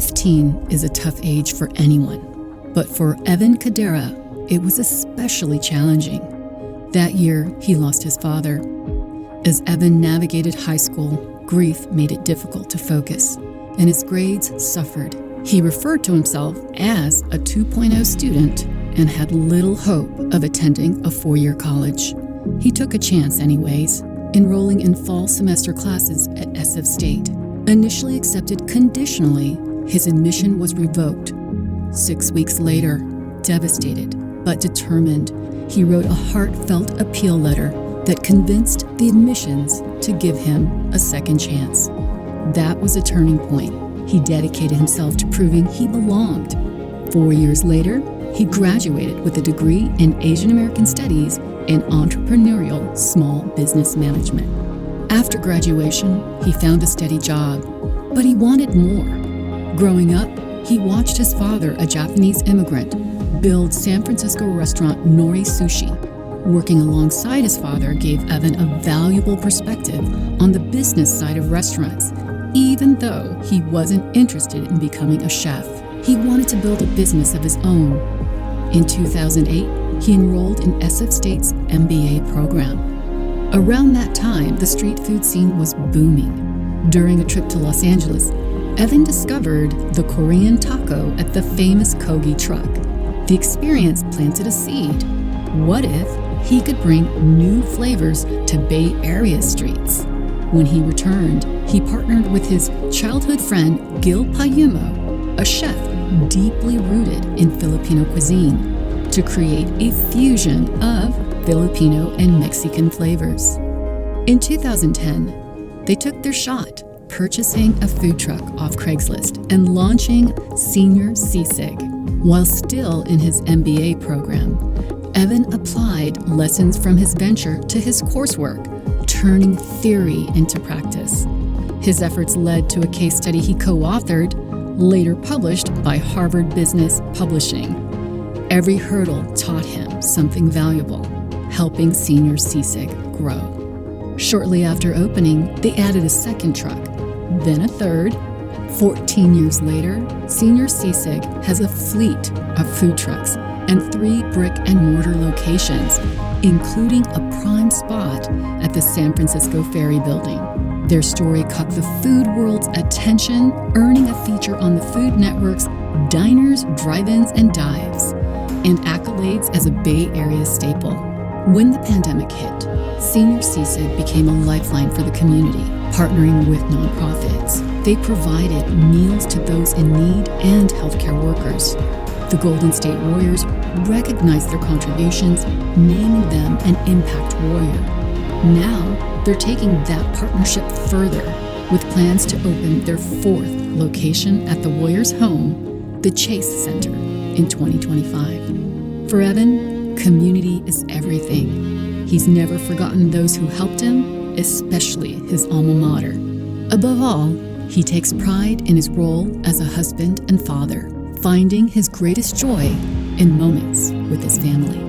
15 is a tough age for anyone, but for Evan Kidera, it was especially challenging. That year, he lost his father. As Evan navigated high school, grief made it difficult to focus, and his grades suffered. He referred to himself as a 2.0 student and had little hope of attending a 4-year college. He took a chance anyways, enrolling in fall semester classes at SF State. Initially accepted conditionally, his admission was revoked. 6 weeks later, devastated but determined, he wrote a heartfelt appeal letter that convinced the admissions to give him a second chance. That was a turning point. He dedicated himself to proving he belonged. 4 years later, he graduated with a degree in Asian American Studies and entrepreneurial small business management. After graduation, he found a steady job, but he wanted more. Growing up, he watched his father, a Japanese immigrant, build San Francisco restaurant Nori Sushi. Working alongside his father gave Evan a valuable perspective on the business side of restaurants, even though he wasn't interested in becoming a chef. He wanted to build a business of his own. In 2008, he enrolled in SF State's MBA program. Around that time, the street food scene was booming. During a trip to Los Angeles, Evan discovered the Korean taco at the famous Kogi truck. The experience planted a seed. What if he could bring new flavors to Bay Area streets? When he returned, he partnered with his childhood friend Gil Payumo, a chef deeply rooted in Filipino cuisine, to create a fusion of Filipino and Mexican flavors. In 2010, they took their shot, purchasing a food truck off Craigslist and launching Señor Sisig. While still in his MBA program, Evan applied lessons from his venture to his coursework, turning theory into practice. His efforts led to a case study he co-authored, later published by Harvard Business Publishing. Every hurdle taught him something valuable, helping Señor Sisig grow. Shortly after opening, they added a second truck, then a third. 14 years later, Señor Sisig has a fleet of food trucks and 3 brick-and-mortar locations, including a prime spot at the San Francisco Ferry Building. Their story caught the food world's attention, earning a feature on the Food Network's Diners, Drive-Ins, and Dives, and accolades as a Bay Area staple. When the pandemic hit, Señor Sisig became a lifeline for the community, partnering with nonprofits. They provided meals to those in need and healthcare workers. The Golden State Warriors recognized their contributions, naming them an Impact Warrior. Now, they're taking that partnership further with plans to open their 4th location at the Warriors' home, the Chase Center, in 2025. For Evan, community is everything. He's never forgotten those who helped him, especially his alma mater. Above all, he takes pride in his role as a husband and father, finding his greatest joy in moments with his family.